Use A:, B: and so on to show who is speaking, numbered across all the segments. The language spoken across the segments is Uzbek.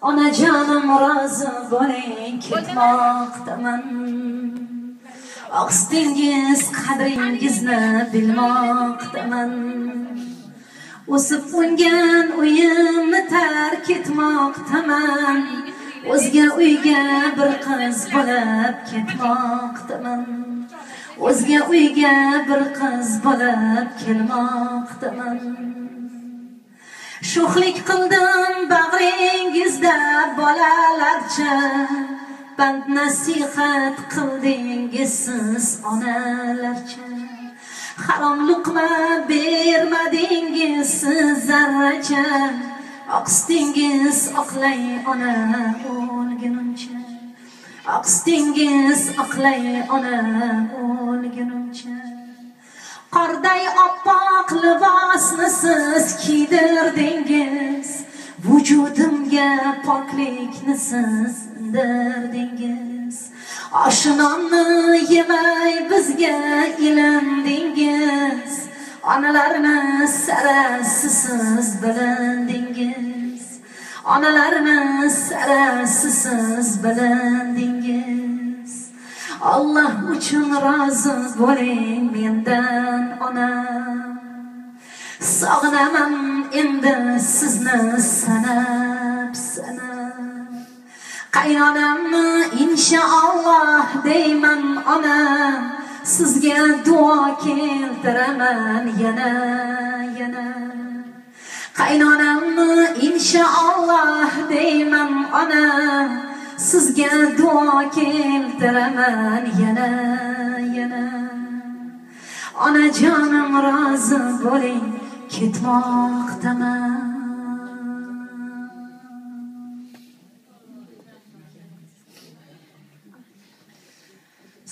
A: Onajonim rozi bo'ling, ketmoqdaman. Oqstingiz qadringizni bilmoqdaman. O'sib ungan uyimni tark etmoqdaman. O'zga uyga bir qiz bo'lib ketmoqdaman. O'zga uyga bir qiz bo'lib kelmoqdaman. Sho'xlik qildim bag'ringizda bolalarcha, band nasihat qildingiz siz onalarcha. Harom luqma bermadingiz siz zarracha, oqstingiz oqlay ona o'lgunimcha. Oqstingiz oqlay ona o'lgunimcha. Qorday oppoq libosni siz kiydirdingiz, vujudimga poklikni siz indirdingiz. Oshnonni yemay bizga ilindingiz, onalarni sarasi siz bilindingiz. Onalarni sarasi siz bilindingiz. Allah uchun rozi bo'ling mendan onam. Sog'inaman endi sizni sanab. Qaynonamni inshaalloh deyman ona, sizga duo keltiraman yana. Qaynonamni inshaalloh deyman ona, sizga duo keltiraman yana. Onajonim rozi bo'ling, ketmoqdaman.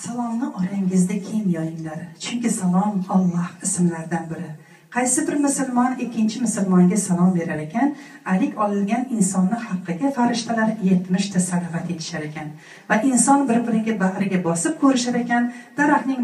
B: Salomni orangizda keng yoyinglar, chunki salom Alloh ismlaridan biri. Qaysi bir musulmon ikkinchi musulmonga salom berar ekan, alik olgan insonni haqqiga farishtalar 70 ta salovat etishar ekan va inson bir-biriga bag'riga bosib ko'rishar ekan. Daraxtning